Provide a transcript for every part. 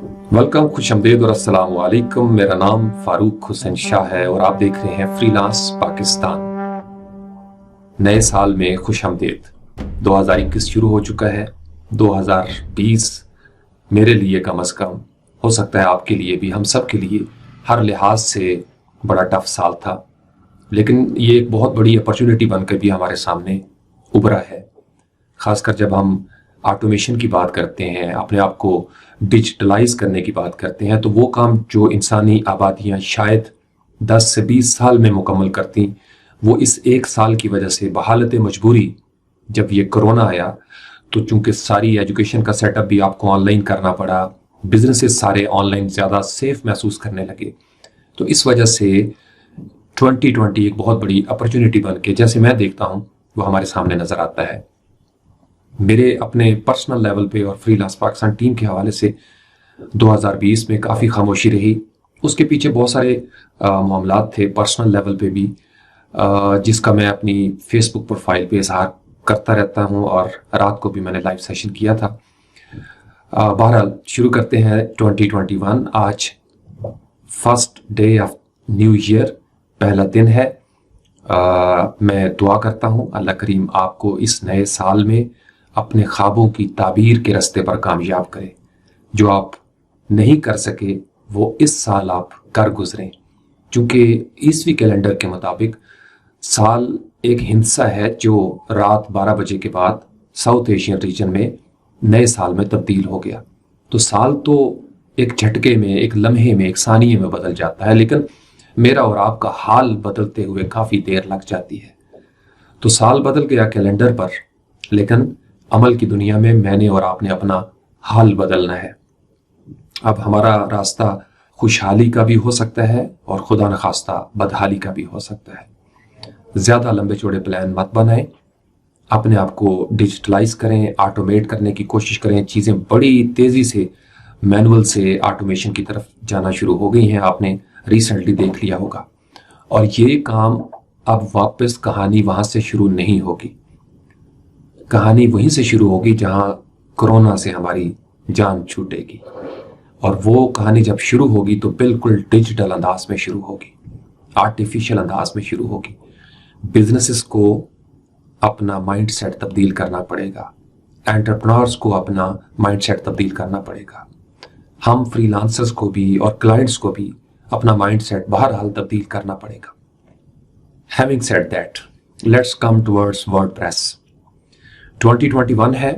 Welcome, खुशआमदीद और अस्सलाम वालेकुम। मेरा नाम फारूक हुसैन शाह है और आप देख रहे हैं फ्रीलांस पाकिस्तान। नए साल में खुशआमदीद। 2021 शुरू हो चुका है। 2020 मेरे लिए कम अज़ कम, हो सकता है आपके लिए भी, हम सब के लिए हर लिहाज से बड़ा टफ साल था, लेकिन ये एक बहुत बड़ी अपॉर्चुनिटी बनकर भी हमारे सामने उभरा है। खासकर जब हम ऑटोमेशन की बात करते हैं, अपने आप को डिजिटलाइज करने की बात करते हैं, तो वो काम जो इंसानी आबादियां शायद 10 से 20 साल में मुकम्मल करती, वो इस एक साल की वजह से बहालत मजबूरी जब ये कोरोना आया, तो चूंकि सारी एजुकेशन का सेटअप भी आपको ऑनलाइन करना पड़ा, बिजनेसेस सारे ऑनलाइन ज़्यादा सेफ महसूस करने लगे, तो इस वजह से 2020 एक बहुत बड़ी अपॉर्चुनिटी बन के, जैसे मैं देखता हूँ, वो हमारे सामने नजर आता है। मेरे अपने पर्सनल लेवल पे और फ्रीलांस पाकिस्तान टीम के हवाले से 2020 में काफ़ी खामोशी रही। उसके पीछे बहुत सारे मामलात थे पर्सनल लेवल पे भी, जिसका मैं अपनी फेसबुक प्रोफाइल पे इजहार करता रहता हूँ, और रात को भी मैंने लाइव सेशन किया था। बहरहाल शुरू करते हैं 2021। आज first day of new year, पहला दिन है। मैं दुआ करता हूँ अल्लाह करीम आपको इस नए साल में अपने ख्वाबों की ताबीर के रास्ते पर कामयाब करे। जो आप नहीं कर सके वो इस साल आप कर गुजरें, क्योंकि ईसवी कैलेंडर के मुताबिक साल एक हिंसा है जो रात 12 बजे के बाद साउथ एशियन रीजन में नए साल में तब्दील हो गया। तो साल तो एक झटके में, एक लम्हे में, एक सानिये में बदल जाता है, लेकिन मेरा और आपका हाल बदलते हुए काफ़ी देर लग जाती है। तो साल बदल गया कैलेंडर पर, लेकिन अमल की दुनिया में मैंने और आपने अपना हाल बदलना है। अब हमारा रास्ता खुशहाली का भी हो सकता है और खुदा न खास्ता बदहाली का भी हो सकता है। ज़्यादा लंबे चौड़े प्लान मत बनाएं, अपने आप को डिजिटलाइज करें, ऑटोमेट करने की कोशिश करें। चीज़ें बड़ी तेज़ी से मैनुअल से ऑटोमेशन की तरफ जाना शुरू हो गई हैं, आपने रिसेंटली देख लिया होगा। और ये काम अब वापस कहानी वहाँ से शुरू नहीं होगी। कहानी वहीं से शुरू होगी जहां कोरोना से हमारी जान छूटेगी, और वो कहानी जब शुरू होगी तो बिल्कुल डिजिटल अंदाज में शुरू होगी, आर्टिफिशियल अंदाज में शुरू होगी। बिजनेसेस को अपना माइंडसेट तब्दील करना पड़ेगा, एंटरप्रेन्योर्स को अपना माइंडसेट तब्दील करना पड़ेगा, हम फ्रीलांसर्स को भी और क्लाइंट्स को भी अपना माइंडसेट बहरहाल तब्दील करना पड़ेगा। Having said that, let's come towards WordPress. 2021 है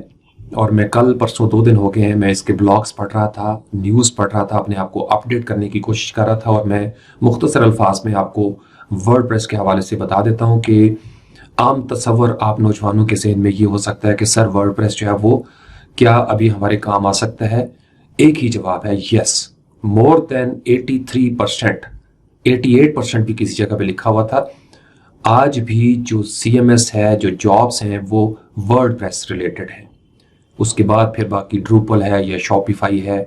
और मैं कल परसों 2 दिन हो गए हैं, मैं इसके ब्लॉग्स पढ़ रहा था, न्यूज़ पढ़ रहा था, अपने आप को अपडेट करने की कोशिश कर रहा था, और मैं मुख्तसर अल्फाज में आपको वर्डप्रेस के हवाले से बता देता हूं कि आम तसव्वुर आप नौजवानों के ज़हन में ये हो सकता है कि सर वर्डप्रेस जो है वो क्या अभी हमारे काम आ सकता है। एक ही जवाब है, यस। मोर देन 83%, 88% भी किसी जगह पे लिखा हुआ था। आज भी जो CMS है, जो जॉब्स हैं, वो वर्डप्रेस रिलेटेड है। उसके बाद फिर बाकी ड्रूपल है या शॉपिफाई है।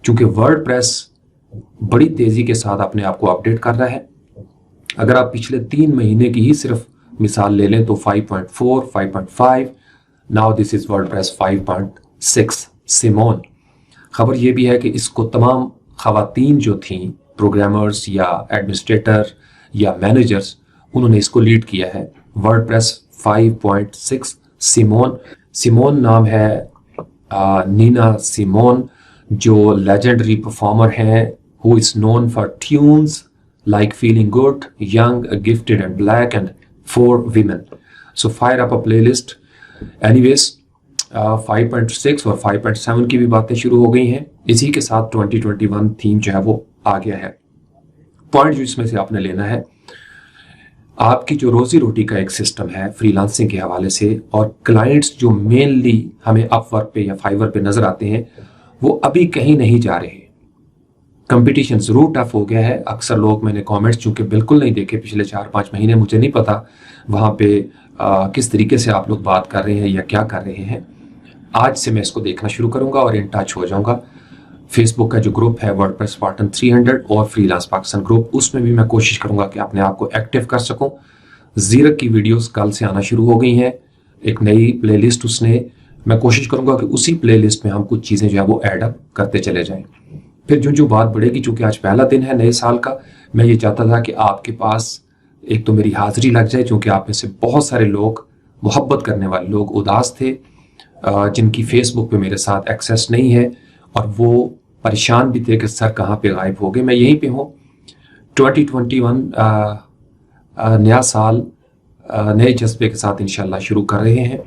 क्योंकि वर्डप्रेस बड़ी तेज़ी के साथ अपने आप को अपडेट कर रहा है। अगर आप पिछले 3 महीने की ही सिर्फ मिसाल ले लें तो 5.4, 5.5, नाउ दिस इज़ वर्डप्रेस 5.6 सिमोन। खबर यह भी है कि इसको तमाम खवातीन जो थीं, प्रोग्रामर्स या एडमिनिस्ट्रेटर या मैनेजर्स, उन्होंने इसको लीड किया है। WordPress 5.6 Simone. सिमोन नाम है नीना सिमोन, जो लेजेंडरी परफॉर्मर हैं, who is known for tunes like feeling good, young, gifted and black and for women. So fire up a playlist. Anyways 5.6 और 5.7 की भी बातें शुरू हो गई हैं। इसी के साथ 2021 थीम जो है वो आ गया है। पॉइंट जो इसमें से आपने लेना है, आपकी जो रोजी रोटी का एक सिस्टम है फ्रीलांसिंग के हवाले से, और क्लाइंट्स जो मेनली हमें अपवर्क पे या फाइवर पे नजर आते हैं, वो अभी कहीं नहीं जा रहे। कंपटीशन जरूर टफ हो गया है। अक्सर लोग, मैंने कमेंट्स चूंकि बिल्कुल नहीं देखे पिछले 4-5 महीने, मुझे नहीं पता वहाँ पे किस तरीके से आप लोग बात कर रहे हैं या क्या कर रहे हैं। आज से मैं इसको देखना शुरू करूंगा और इन टच हो जाऊंगा। फेसबुक का जो ग्रुप है वर्डप्रेस स्पार्टन 300 और फ्रीलांस पाकिस्तान ग्रुप, उसमें भी मैं कोशिश करूंगा कि अपने आप को एक्टिव कर सकूं। जीरक की वीडियोस कल से आना शुरू हो गई हैं, एक नई प्लेलिस्ट उसने मैं कोशिश करूंगा कि उसी प्लेलिस्ट में हम कुछ चीज़ें जो है वो ऐड अप करते चले जाएं। फिर जो बात बढ़ेगी, चूंकि आज पहला दिन है नए साल का, मैं ये चाहता था कि आपके पास एक तो मेरी हाजिरी लग जाए, क्योंकि आप में से बहुत सारे लोग, मोहब्बत करने वाले लोग उदास थे, जिनकी फेसबुक पे मेरे साथ एक्सेस नहीं है, और वो परेशान भी थे कि सर कहाँ पे गायब हो गए। मैं यहीं पे हूँ। 2021 नया साल नए जज्बे के साथ इंशाल्लाह शुरू कर रहे हैं,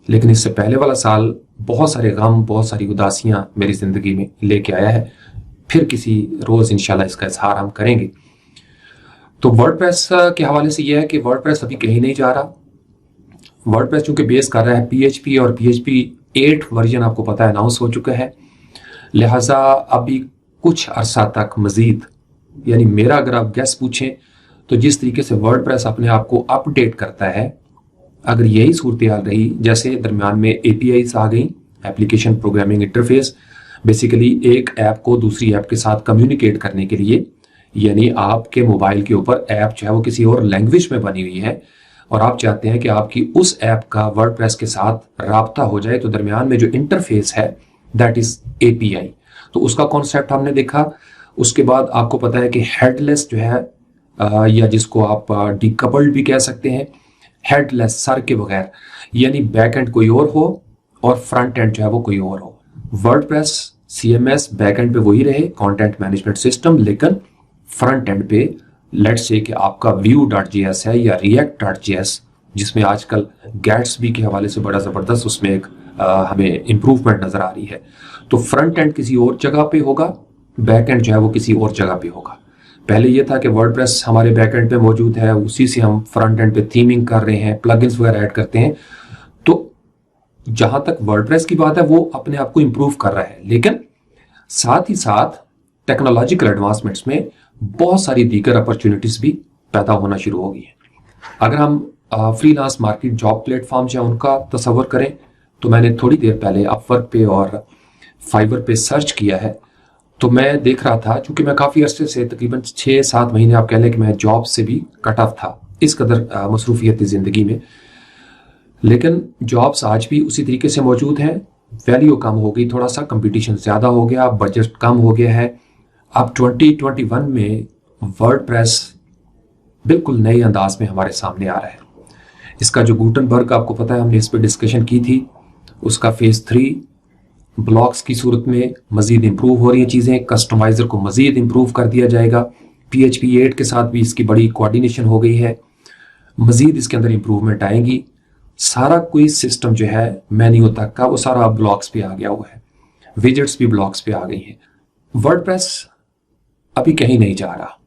लेकिन इससे पहले वाला साल बहुत सारे गम, बहुत सारी उदासियां मेरी ज़िंदगी में लेके आया है। फिर किसी रोज़ इंशाल्लाह इसका इजहार हम करेंगे। तो वर्डप्रेस के हवाले से यह है कि वर्डप्रेस अभी कहीं नहीं जा रहा। वर्डप्रेस चूंकि बेस कर रहा है PHP, और PHP 8 वर्जन आपको पता है अनाउंस हो चुका है, लिहाजा अभी कुछ अरसा तक मजीद, यानी मेरा अगर आप गैस पूछें तो जिस तरीके से वर्डप्रेस अपने आप को अपडेट करता है, अगर यही सूरत हाल रही, जैसे दरमियान में APIs आ गई, एप्लीकेशन प्रोग्रामिंग इंटरफेस, बेसिकली एक ऐप को दूसरी ऐप के साथ कम्युनिकेट करने के लिए, यानी आपके मोबाइल के ऊपर ऐप जो है वो किसी और लैंग्वेज में बनी हुई है और आप चाहते हैं कि आपकी उस ऐप का वर्डप्रेस के साथ राब्ता हो जाए, तो दरमियान में जो इंटरफेस है दैट इज API। तो उसका कॉन्सेप्ट हमने देखा। उसके बाद आपको पता है कि हेडलेस जो है, या जिसको आप डीकपल्ड भी कह सकते हैं, हेडलेस, सर के बगैर, यानी बैक एंड कोई और हो और फ्रंट एंड जो है वो कोई और हो। वर्डप्रेस CMS बैक एंड पे वही रहे, कंटेंट मैनेजमेंट सिस्टम, लेकिन फ्रंट एंड पे लेट्स से कि आपका Vue.js है या React.js, जिसमें आजकल गैट्सबी के हवाले से बड़ा ज़बरदस्त उसमें एक हमें इम्प्रूवमेंट नज़र आ रही है। तो फ्रंट एंड किसी और जगह पे होगा, बैक एंड जो है वो किसी और जगह पे होगा। पहले ये था कि वर्डप्रेस हमारे बैक एंड पे मौजूद है, उसी से हम फ्रंट एंड पे थीमिंग कर रहे हैं, प्लगइन्स वगैरह ऐड करते हैं। तो जहां तक वर्डप्रेस की बात है वो अपने आप को इम्प्रूव कर रहा है, लेकिन साथ ही साथ टेक्नोलॉजिकल एडवांसमेंट्स में बहुत सारी दीगर अपॉर्चुनिटीज भी पैदा होना शुरू हो गई है। अगर हम फ्रीलांस मार्केट जॉब प्लेटफॉर्म जो है उनका तस्वर करें, तो मैंने थोड़ी देर पहले अपवर्क पे और फाइवर पे सर्च किया है, तो मैं देख रहा था, चूंकि मैं काफ़ी अरसे से, तकरीबन 6-7 महीने आप कह लें कि मैं जॉब से भी कट ऑफ था, इस कदर मसरूफियत थी ज़िंदगी में, लेकिन जॉब्स आज भी उसी तरीके से मौजूद हैं। वैल्यू कम हो गई, थोड़ा सा कंपटीशन ज़्यादा हो गया, बजट कम हो गया है। अब 2021 में वर्डप्रेस बिल्कुल नए अंदाज में हमारे सामने आ रहा है। इसका जो गुटनबर्ग, आपको पता है हमने इस पर डिस्कशन की थी, उसका फेज 3 ब्लॉक्स की सूरत में मजीद इंप्रूव हो रही हैं चीज़ें, कस्टमाइजर को मजीद इंप्रूव कर दिया जाएगा। PHP 8 के साथ भी इसकी बड़ी कोऑर्डिनेशन हो गई है, मजीद इसके अंदर इंप्रूवमेंट आएंगी। सारा कोई सिस्टम जो है मेन्यू तक का वो सारा ब्लॉक्स पे आ गया हुआ है, विजेट्स भी ब्लॉक्स पे आ गई हैं। वर्डप्रेस अभी कहीं नहीं जा रहा,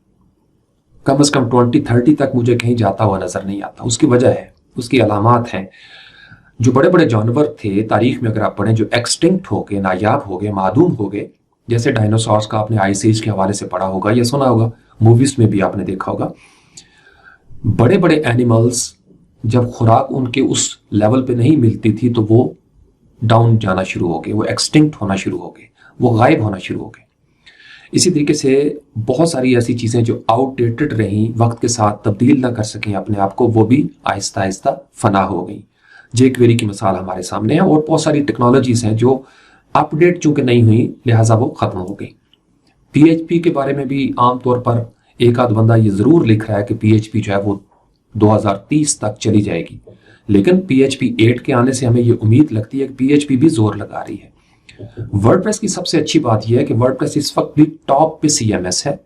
कम से कम 2030 तक मुझे कहीं जाता हुआ नजर नहीं आता। उसकी वजह है, उसकी अलामात हैं। जो बड़े बड़े जानवर थे तारीख में अगर आप पढ़ें, जो एक्सटिंक्ट हो गए, नायाब हो गए, मादूम हो गए, जैसे डायनासोर्स का आपने आइस एज के हवाले से पढ़ा होगा या सुना होगा, मूवीज में भी आपने देखा होगा। बड़े बड़े एनिमल्स जब खुराक उनके उस लेवल पे नहीं मिलती थी तो वो डाउन जाना शुरू हो गए, वो एक्सटिंक्ट होना शुरू हो गए, वो गायब होना शुरू हो गए। इसी तरीके से बहुत सारी ऐसी चीज़ें जो आउटडेटेड रहीं, वक्त के साथ तब्दील ना कर सकें अपने आप को, वो भी आहिस्ता आहिस्ता फना हो गई। जेक्वेरी की मिसाल हमारे सामने है, और बहुत सारी टेक्नोलॉजीज हैं जो अपडेट चूंकि नहीं हुई लिहाजा वो खत्म हो गई। PHP के बारे में भी आमतौर पर एक आध बंदा ये जरूर लिख रहा है कि PHP जो है वो 2030 तक चली जाएगी, लेकिन PHP 8 के आने से हमें ये उम्मीद लगती है कि PHP भी जोर लगा रही है। वर्डप्रेस की सबसे अच्छी बात यह है कि वर्डप्रेस इस वक्त भी टॉप पे CMS है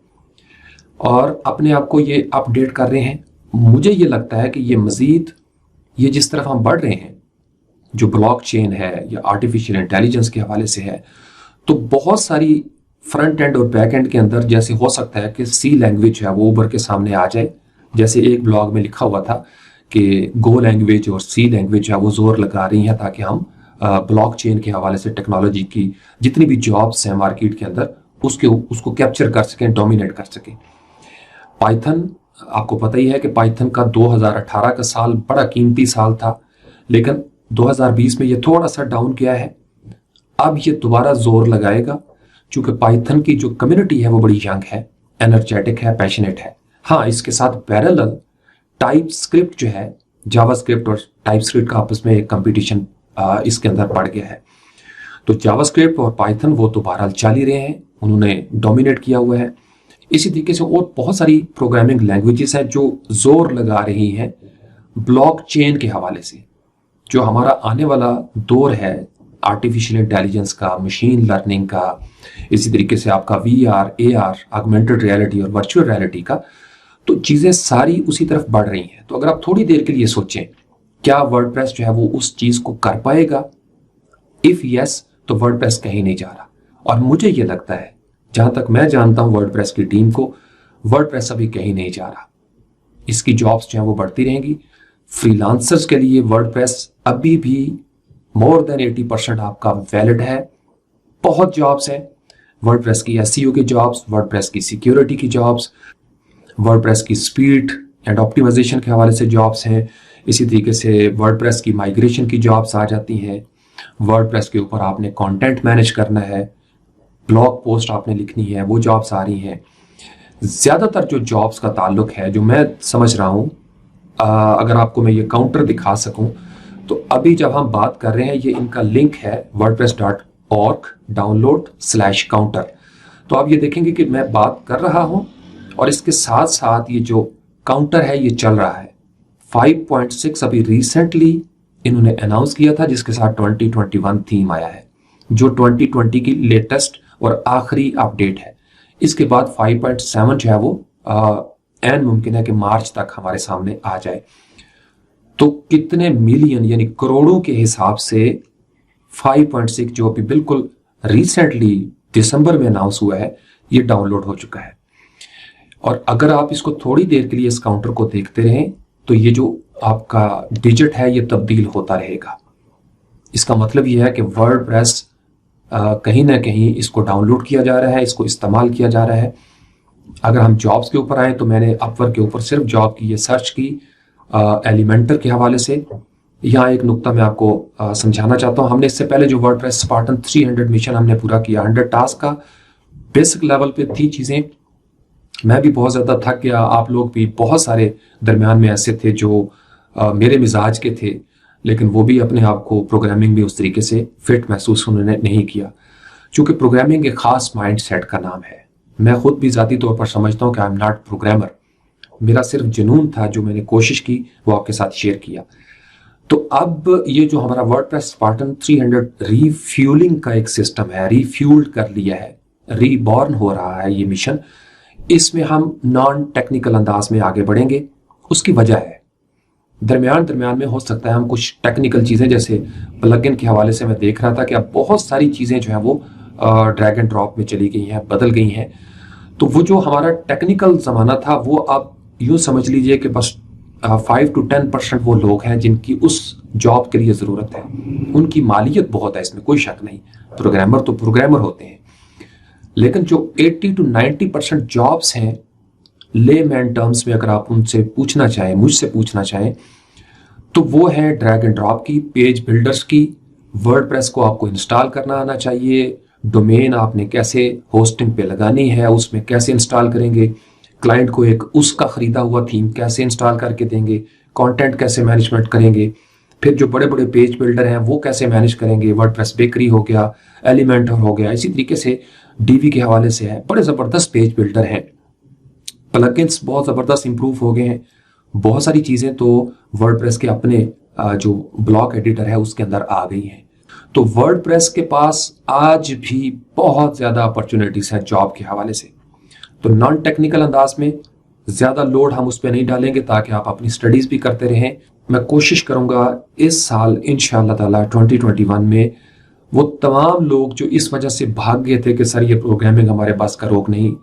और अपने आप को ये अपडेट कर रहे हैं। मुझे ये लगता है कि ये मजीद, ये जिस तरफ हम बढ़ रहे हैं, जो ब्लॉकचेन है या आर्टिफिशियल इंटेलिजेंस के हवाले से है, तो बहुत सारी फ्रंट एंड और बैक एंड के अंदर जैसे हो सकता है कि C लैंग्वेज है वो उभर के सामने आ जाए। जैसे एक ब्लॉग में लिखा हुआ था कि गो लैंग्वेज और C लैंग्वेज है वो जोर लगा रही है ताकि हम ब्लॉकचेन के हवाले से टेक्नोलॉजी की जितनी भी जॉब्स हैं मार्केट के अंदर उसको कैप्चर कर सकें, डोमिनेट कर सकें। पाइथन, आपको पता ही है कि पाइथन का 2018 का साल बड़ा कीमती साल था, लेकिन 2020 में ये थोड़ा सा डाउन किया है। अब ये दोबारा जोर लगाएगा, क्योंकि पाइथन की जो कम्युनिटी है वो बड़ी यंग है, एनर्जेटिक है, पैशनेट है। हाँ, इसके साथ पैरेलल टाइप स्क्रिप्ट जो है, जावा स्क्रिप्ट और टाइप स्क्रिप्ट का आपस में एक कंपटीशन इसके अंदर पड़ गया है। तो जावास्क्रिप्ट और पाइथन वो तो बहरहाल चल ही रहे हैं, उन्होंने डोमिनेट किया हुआ है। इसी तरीके से और बहुत सारी प्रोग्रामिंग लैंग्वेजेस हैं जो जोर लगा रही हैं ब्लॉकचेन के हवाले से। जो हमारा आने वाला दौर है आर्टिफिशियल इंटेलिजेंस का, मशीन लर्निंग का, इसी तरीके से आपका VR, AR, ऑगमेंटेड रियलिटी और वर्चुअल रियलिटी का, तो चीज़ें सारी उसी तरफ बढ़ रही हैं। तो अगर आप थोड़ी देर के लिए सोचें, क्या वर्डप्रेस जो है वो उस चीज़ को कर पाएगा? इफ़ यस, तो वर्डप्रेस कहीं नहीं जा रहा। और मुझे ये लगता है, जहां तक मैं जानता हूं वर्डप्रेस की टीम को, वर्डप्रेस अभी कहीं नहीं जा रहा। इसकी जॉब्स जो है वो बढ़ती रहेंगी। फ्रीलांसर्स के लिए वर्डप्रेस अभी भी मोर देन 80% आपका वैलिड है। बहुत जॉब्स हैं, वर्डप्रेस की SEO की जॉब्स, वर्डप्रेस की सिक्योरिटी की जॉब्स, वर्डप्रेस की स्पीड एंड ऑप्टिमाइजेशन के हवाले से जॉब्स हैं। इसी तरीके से वर्डप्रेस की माइग्रेशन की जॉब्स आ जाती हैं। वर्डप्रेस के ऊपर आपने कंटेंट मैनेज करना है, ब्लॉग पोस्ट आपने लिखनी है, वो जॉब्स आ रही हैं। ज़्यादातर जो जॉब्स का ताल्लुक है, जो मैं समझ रहा हूँ, अगर आपको मैं ये काउंटर दिखा सकूं, तो अभी जब हम बात कर रहे हैं, ये इनका लिंक है wordpress.org/download/counter। तो आप ये देखेंगे कि मैं बात कर रहा हूं और इसके साथ साथ ये जो काउंटर है ये चल रहा है। 5.6 अभी रिसेंटली इन्होंने अनाउंस किया था, जिसके साथ 2021 थीम आया है, जो 2020 की लेटेस्ट और आखिरी अपडेट है। इसके बाद 5.7 जो है वो एन मुमकिन है कि मार्च तक हमारे सामने आ जाए। तो कितने मिलियन यानी करोड़ों के हिसाब से 5.6 जो अभी बिल्कुल रिसेंटली दिसंबर में अनाउंस हुआ है, ये डाउनलोड हो चुका है। और अगर आप इसको थोड़ी देर के लिए इस काउंटर को देखते रहें, तो ये जो आपका डिजिट है ये तब्दील होता रहेगा। इसका मतलब ये है कि वर्डप्रेस कहीं ना कहीं इसको डाउनलोड किया जा रहा है, इसको इस्तेमाल किया जा रहा है। अगर हम जॉब्स के ऊपर आए, तो मैंने अपवर्क के ऊपर सिर्फ जॉब की ये सर्च की एलिमेंटर के हवाले से। यहाँ एक नुक्ता मैं आपको समझाना चाहता हूँ। हमने इससे पहले जो वर्डप्रेस स्पार्टन 300 मिशन हमने पूरा किया, 100 टास्क का बेसिक लेवल पे थी चीज़ें। मैं भी बहुत ज़्यादा थक गया, आप लोग भी बहुत सारे दरमियान में ऐसे थे जो मेरे मिजाज के थे, लेकिन वो भी अपने आप को प्रोग्रामिंग में उस तरीके से फिट महसूस उन्होंने नहीं किया, क्योंकि प्रोग्रामिंग एक ख़ास माइंड सेट का नाम है। मैं खुद भी ज़ाती तौर पर समझता हूँ कि आई एम नॉट प्रोग्रामर। मेरा सिर्फ जुनून था, जो मैंने कोशिश की वो आपके साथ शेयर किया। तो अब ये जो हमारा वर्डप्रेस स्पार्टन 300 रीफ्यूलिंग का एक सिस्टम है, रीफ्यूल्ड कर लिया है, रीबॉर्न हो रहा है ये मिशन। इसमें हम नॉन टेक्निकल अंदाज में आगे बढ़ेंगे। उसकी वजह है, दरमियान में हो सकता है हम कुछ टेक्निकल चीज़ें, जैसे प्लगइन के हवाले से मैं देख रहा था कि अब बहुत सारी चीज़ें जो है वो ड्रैग एंड ड्रॉप में चली गई हैं, बदल गई हैं। तो वो जो हमारा टेक्निकल ज़माना था, वो आप यूँ समझ लीजिए कि बस 5 to 10% वो लोग हैं जिनकी उस जॉब के लिए ज़रूरत है। उनकी मालियत बहुत है, इसमें कोई शक नहीं। प्रोग्रामर तो प्रोग्रामर होते हैं, लेकिन जो 80 to 90% जॉब्स हैं, लेमैन टर्म्स में अगर आप उनसे पूछना चाहें, मुझसे पूछना चाहें, तो वो है ड्रैग एंड ड्रॉप की, पेज बिल्डर्स की। वर्डप्रेस को आपको इंस्टॉल करना आना चाहिए, डोमेन आपने कैसे होस्टिंग पे लगानी है, उसमें कैसे इंस्टॉल करेंगे, क्लाइंट को एक उसका ख़रीदा हुआ थीम कैसे इंस्टॉल करके देंगे, कंटेंट कैसे मैनेजमेंट करेंगे, फिर जो बड़े बड़े पेज बिल्डर हैं वो कैसे मैनेज करेंगे। वर्डप्रेस बेकरी हो गया, एलिमेंटर हो गया, इसी तरीके से डीवी के हवाले से है, बड़े ज़बरदस्त पेज बिल्डर हैं। प्लगइन्स बहुत ज़बरदस्त इंप्रूव हो गए हैं। बहुत सारी चीज़ें तो वर्डप्रेस के अपने जो ब्लॉक एडिटर है उसके अंदर आ गई हैं। तो वर्डप्रेस के पास आज भी बहुत ज़्यादा अपॉर्चुनिटीज है जॉब के हवाले से। तो नॉन टेक्निकल अंदाज में ज़्यादा लोड हम उस पर नहीं डालेंगे, ताकि आप अपनी स्टडीज़ भी करते रहें। मैं कोशिश करूँगा इस साल इंशाअल्लाह ताला 2021 में वो तमाम लोग जो इस वजह से भाग गए थे कि सर ये प्रोग्रामिंग हमारे पास का रोक नहीं,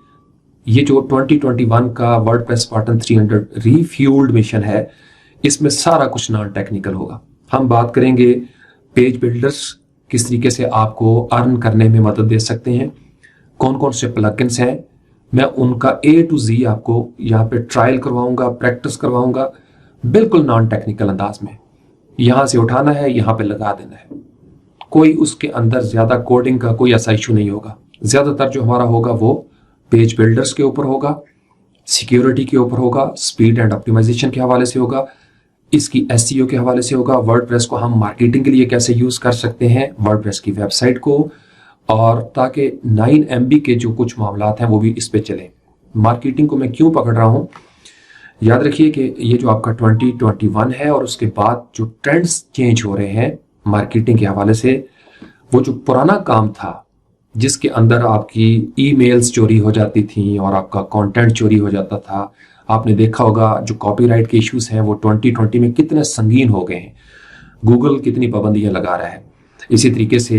ये जो 2021 का वर्डप्रेस स्पार्टन 300 रीफ्यूल्ड मिशन है, इसमें सारा कुछ नॉन टेक्निकल होगा। हम बात करेंगे पेज बिल्डर्स किस तरीके से आपको अर्न करने में मदद दे सकते हैं, कौन कौन से प्लगइन्स हैं, मैं उनका A to Z आपको यहाँ पे ट्रायल करवाऊंगा, प्रैक्टिस करवाऊंगा, बिल्कुल नॉन टेक्निकल अंदाज में। यहाँ से उठाना है, यहाँ पे लगा देना है, कोई उसके अंदर ज़्यादा कोडिंग का कोई ऐसा इशू नहीं होगा। ज़्यादातर जो हमारा होगा वो पेज बिल्डर्स के ऊपर होगा, सिक्योरिटी के ऊपर होगा, स्पीड एंड ऑप्टिमाइजेशन के हवाले से होगा, इसकी एसईओ के हवाले से होगा, वर्डप्रेस को हम मार्केटिंग के लिए कैसे यूज कर सकते हैं, वर्डप्रेस की वेबसाइट को, और ताकि 9 MB के जो कुछ मामलात हैं वो भी इस पे चले। मार्केटिंग को मैं क्यों पकड़ रहा हूं, याद रखिए कि ये जो आपका 2021 है और उसके बाद जो ट्रेंड्स चेंज हो रहे हैं मार्केटिंग के हवाले से, वो जो पुराना काम था जिसके अंदर आपकी ईमेल्स चोरी हो जाती थी और आपका कंटेंट चोरी हो जाता था, आपने देखा होगा जो कॉपीराइट के इश्यूज हैं वो 2020 में कितने संगीन हो गए हैं, गूगल कितनी पाबंदियां लगा रहा है। इसी तरीके से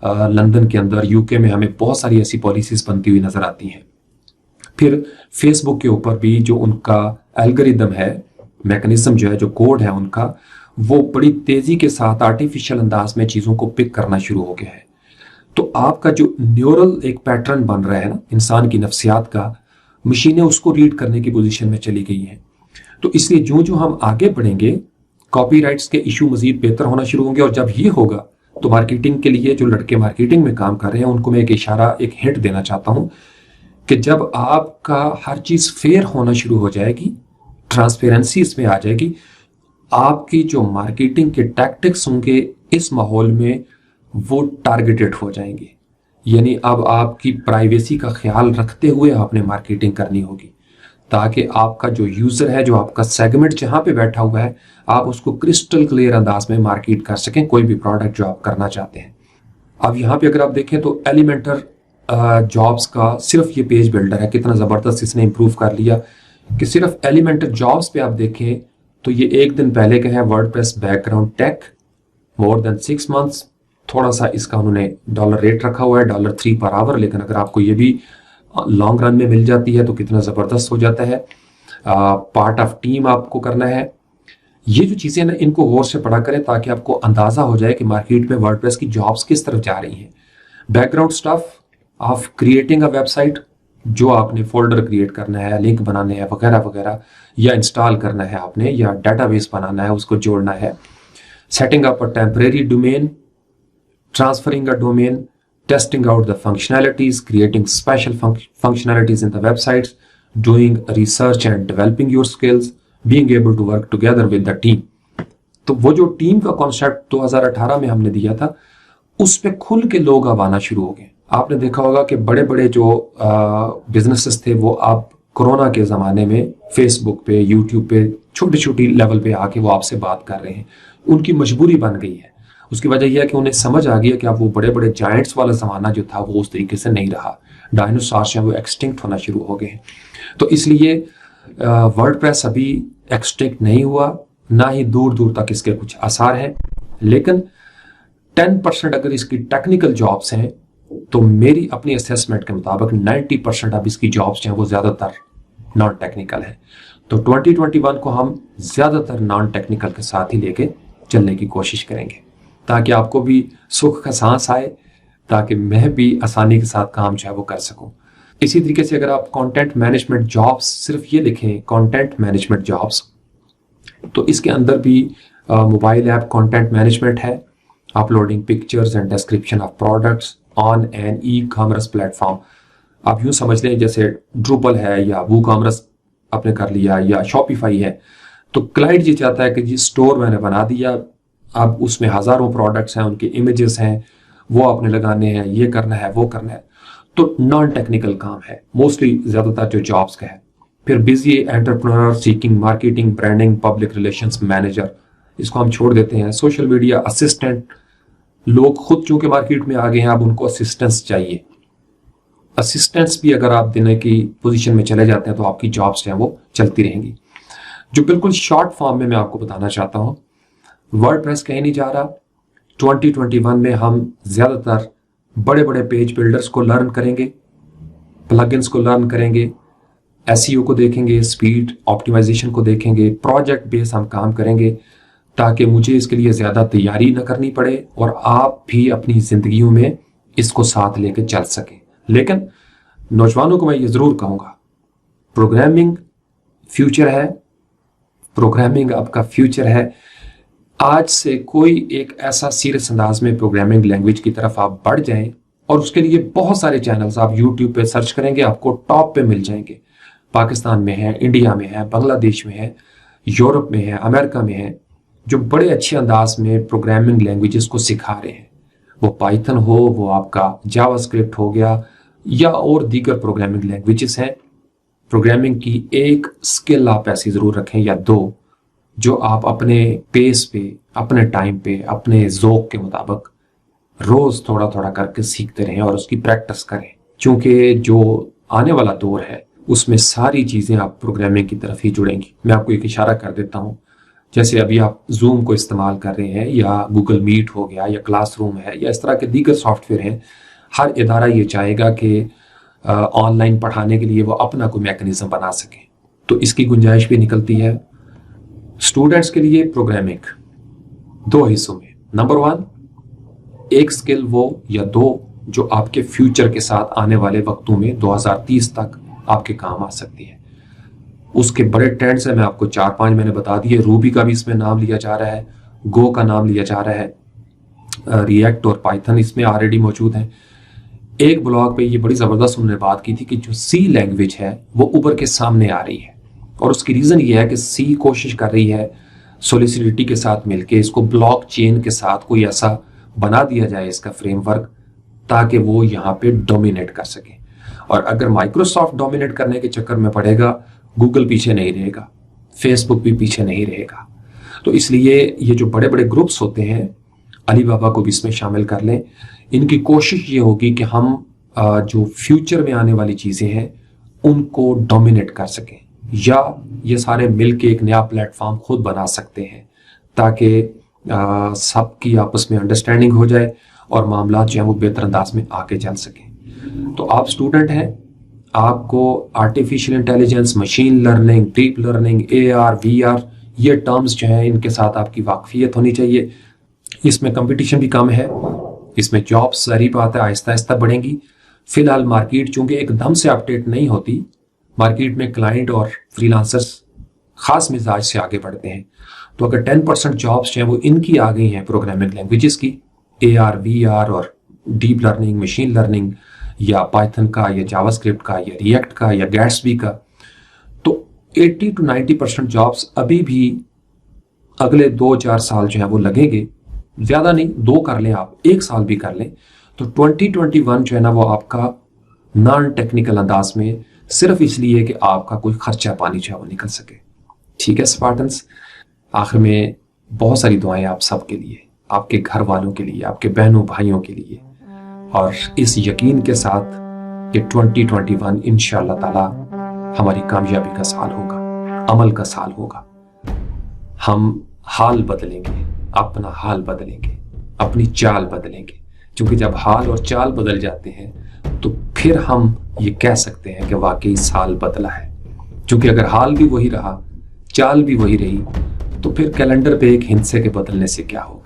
लंदन के अंदर, यूके में हमें बहुत सारी ऐसी पॉलिसीज बनती हुई नजर आती हैं। फिर फेसबुक के ऊपर भी जो उनका एल्गोरिदम है, मैकेनिज्म जो है, जो कोड है उनका, वो बड़ी तेजी के साथ आर्टिफिशियल अंदाज में चीजों को पिक करना शुरू हो गया है। तो आपका जो न्यूरल एक पैटर्न बन रहा है ना इंसान की नफ्सियात का, मशीनें उसको रीड करने की पोजीशन में चली गई हैं। तो इसलिए जो जो हम आगे बढ़ेंगे, कॉपीराइट्स के इशू मजीद बेहतर होना शुरू होंगे, और जब ये होगा तो मार्केटिंग के लिए जो लड़के मार्केटिंग में काम कर रहे हैं उनको मैं एक इशारा, एक हिंट देना चाहता हूं कि जब आपका हर चीज फेयर होना शुरू हो जाएगी, ट्रांसपेरेंसी इसमें आ जाएगी, आपकी जो मार्केटिंग के टैक्टिक्स होंगे इस माहौल में वो टारगेटेड हो जाएंगे। यानी अब आपकी प्राइवेसी का ख्याल रखते हुए आपने मार्केटिंग करनी होगी, ताकि आपका जो यूजर है, जो आपका सेगमेंट जहां पे बैठा हुआ है, आप उसको क्रिस्टल क्लियर अंदाज में मार्केट कर सकें कोई भी प्रोडक्ट जो आप करना चाहते हैं। अब यहाँ पे अगर आप देखें तो एलिमेंटर जॉब्स का सिर्फ ये पेज बिल्डर है, कितना जबरदस्त इसने इंप्रूव कर लिया कि सिर्फ एलिमेंटर जॉब्स पे आप देखें तो ये एक दिन पहले के हैं, WordPress background tech, more than 6 months. थोड़ा सा इसका उन्होंने डॉलर रेट रखा हुआ है, $3 पर आवर, लेकिन अगर आपको ये भी लॉन्ग रन में मिल जाती है तो कितना जबरदस्त हो जाता है। पार्ट ऑफ टीम आपको करना है। ये जो चीजें ना, इनको गौर से पढ़ा करें ताकि आपको अंदाजा हो जाए कि मार्केट में वर्डप्रेस की जॉब्स किस तरफ जा रही हैं। Background stuff of creating a website, जो आपने फोल्डर क्रिएट करना है, लिंक बनाने हैं वगैरह वगैरह, या इंस्टॉल करना है आपने, या डाटाबेस बनाना है, उसको जोड़ना है। Setting up a temporary domain, transferring a domain, testing out the functionalities, creating special functionalities in the websites, doing research and developing your skills, being able to work together with the team। तो वो जो team का concept 2018 में हमने दिया था, उस पे खुल के लोग अब आना शुरू हो गए। आपने देखा होगा कि बड़े बड़े जो बिजनेसेस थे वो आप कोरोना के ज़माने में फेसबुक पे, यूट्यूब पे, छोटी छोटी लेवल पे आके वो आपसे बात कर रहे हैं। उनकी मजबूरी बन गई है। उसकी वजह यह है कि उन्हें समझ आ गया कि अब वो बड़े बड़े जायंट्स वाला ज़माना जो था वो उस तरीके से नहीं रहा। डायनासोर्स हैं वो एक्सटिंक्ट होना शुरू हो गए हैं। तो इसलिए वर्डप्रेस अभी एक्सटिंक्ट नहीं हुआ, ना ही दूर दूर तक इसके कुछ आसार हैं। लेकिन 10% अगर इसकी टेक्निकल जॉब्स हैं तो मेरी अपनी असेसमेंट के मुताबिक 90% अब इसकी जॉब्स हैं वो ज़्यादातर नॉन टेक्निकल है। तो 2021 को हम ज़्यादातर नॉन टेक्निकल के साथ ही लेके चलने की कोशिश करेंगे, ताकि आपको भी सुख का सांस आए, ताकि मैं भी आसानी के साथ काम जो है वो कर सकूं। इसी तरीके से अगर आप कंटेंट मैनेजमेंट जॉब्स सिर्फ ये लिखें, कंटेंट मैनेजमेंट जॉब्स, तो इसके अंदर भी मोबाइल ऐप कंटेंट मैनेजमेंट है, uploading pictures and description of products on an e commerce platform. आप यूं समझ लें जैसे ड्रूपल है या वो कॉमर्स आपने कर लिया या शॉपिफाई है, तो क्लाइंट ये चाहता है कि जी स्टोर मैंने बना दिया, अब उसमें हजारों प्रोडक्ट्स हैं, उनके इमेजेस हैं, वो आपने लगाने हैं, ये करना है, वो करना है। तो नॉन टेक्निकल काम है मोस्टली ज़्यादातर जो जॉब्स का है। फिर busy entrepreneur seeking marketing branding public relations manager, इसको हम छोड़ देते हैं। सोशल मीडिया असिस्टेंट, लोग खुद चूंकि मार्केट में आ गए हैं, अब उनको असिस्टेंस चाहिए। असिस्टेंस भी अगर आप देने की पोजीशन में चले जाते हैं तो आपकी जॉब्स हैं वो चलती रहेंगी। जो बिल्कुल शॉर्ट फॉर्म में मैं आपको बताना चाहता हूं, वर्डप्रेस कहीं नहीं जा रहा। 2021 में हम ज़्यादातर बड़े बड़े पेज बिल्डर्स को लर्न करेंगे, प्लगइन्स को लर्न करेंगे, एसईओ को देखेंगे, स्पीड ऑप्टिमाइजेशन को देखेंगे, प्रोजेक्ट बेस हम काम करेंगे, ताकि मुझे इसके लिए ज़्यादा तैयारी न करनी पड़े और आप भी अपनी ज़िंदगियों में इसको साथ लेकर चल सकें। लेकिन नौजवानों को मैं ये ज़रूर कहूँगा, प्रोग्रामिंग फ्यूचर है, प्रोग्रामिंग आपका फ्यूचर है। आज से कोई एक ऐसा सीरियस अंदाज में प्रोग्रामिंग लैंग्वेज की तरफ आप बढ़ जाएं, और उसके लिए बहुत सारे चैनल्स आप यूट्यूब पे सर्च करेंगे, आपको टॉप पे मिल जाएंगे। पाकिस्तान में है, इंडिया में है, बांग्लादेश में है, यूरोप में है, अमेरिका में है, जो बड़े अच्छे अंदाज में प्रोग्रामिंग लैंग्वेजेस को सिखा रहे हैं। वो पाइथन हो, वो आपका जावास्क्रिप्ट हो गया, या और दीगर प्रोग्रामिंग लैंग्वेजेस हैं। प्रोग्रामिंग की एक स्किल आप ऐसी ज़रूर रखें या दो, जो आप अपने पेस पे, अपने टाइम पे, अपने ज़ौक़ के मुताबिक रोज़ थोड़ा थोड़ा करके सीखते रहें और उसकी प्रैक्टिस करें। क्योंकि जो आने वाला दौर है उसमें सारी चीज़ें आप प्रोग्रामिंग की तरफ ही जुड़ेंगी। मैं आपको एक इशारा कर देता हूँ, जैसे अभी आप जूम को इस्तेमाल कर रहे हैं, या गूगल मीट हो गया, या क्लासरूम है, या इस तरह के दीगर सॉफ्टवेयर हैं। हर इदारा ये चाहेगा कि ऑनलाइन पढ़ाने के लिए वो अपना कोई मैकेनिज्म बना सके, तो इसकी गुंजाइश भी निकलती है। स्टूडेंट्स के लिए प्रोग्रामिंग दो हिस्सों में, नंबर 1 एक स्किल वो या दो जो आपके फ्यूचर के साथ आने वाले वक्तों में 2030 तक आपके काम आ सकती है। उसके बड़े ट्रेंड्स हैं, मैं आपको 4-5 मैंने बता दिए। रूबी का भी इसमें नाम लिया जा रहा है, गो का नाम लिया जा रहा है, रिएक्ट और पाइथन इसमें ऑलरेडी मौजूद हैं। एक ब्लॉग पे ये बड़ी ज़बरदस्त उन्होंने बात की थी कि जो सी लैंग्वेज है वो उभर के सामने आ रही है, और उसकी रीज़न ये है कि सी कोशिश कर रही है सोलिसिडिटी के साथ मिलके इसको ब्लॉक चेन के साथ कोई ऐसा बना दिया जाए इसका फ्रेमवर्क, ताकि वो यहाँ पे डोमिनेट कर सके। और अगर माइक्रोसॉफ्ट डोमिनेट करने के चक्कर में पड़ेगा, गूगल पीछे नहीं रहेगा, फेसबुक भी पीछे नहीं रहेगा। तो इसलिए ये जो बड़े बड़े ग्रुप्स होते हैं, अलीबाबा को भी इसमें शामिल कर लें। इनकी कोशिश ये होगी कि हम जो फ्यूचर में आने वाली चीज़ें हैं उनको डोमिनेट कर सकें, या ये सारे मिलके एक नया प्लेटफॉर्म खुद बना सकते हैं, ताकि सबकी आपस में अंडरस्टैंडिंग हो जाए और मामला जो है वो बेहतर अंदाज में आगे चल सकें। तो आप स्टूडेंट हैं, आपको artificial intelligence, machine learning, deep learning, AR, VR ये टर्म्स जो हैं इनके साथ आपकी वाकफियत होनी चाहिए। इसमें कंपटीशन भी कम है, इसमें जॉब्स सारी बात है आहिस्ता आहिस्ता बढ़ेंगी। फिलहाल मार्केट चूंकि एकदम से अपडेट नहीं होती, मार्केट में क्लाइंट और फ्रीलांसर्स खास मिजाज से आगे बढ़ते हैं। तो अगर 10% जॉब्स जो हैं वो इनकी आ गई हैं प्रोग्रामिंग लैंग्वेजेस की, AR, VR और डीप लर्निंग, मशीन लर्निंग, या पाइथन का, या जावास्क्रिप्ट का, या रिएक्ट का, या गैट्सबी का, तो 80 to 90% जॉब्स अभी भी अगले 2-4 साल जो है वो लगेंगे। ज़्यादा नहीं, 2 कर लें आप, 1 साल भी कर लें, तो 2021 जो है ना वो आपका नॉन टेक्निकल अंदाज में, सिर्फ इसलिए कि आपका कोई खर्चा पानी जो है वो निकल सके। ठीक है स्पार्टन्स, आखिर में बहुत सारी दुआएं आप सब के लिए, आपके घर वालों के लिए, आपके बहनों भाइयों के लिए, और इस यकीन के साथ कि 2021 इंशाअल्लाह ताला हमारी कामयाबी का साल होगा, अमल का साल होगा। हम हाल बदलेंगे, अपना हाल बदलेंगे, अपनी चाल बदलेंगे, क्योंकि जब हाल और चाल बदल जाते हैं तो फिर हम ये कह सकते हैं कि वाकई साल बदला है। क्योंकि अगर हाल भी वही रहा, चाल भी वही रही, तो फिर कैलेंडर पे एक हिंसे के बदलने से क्या होगा।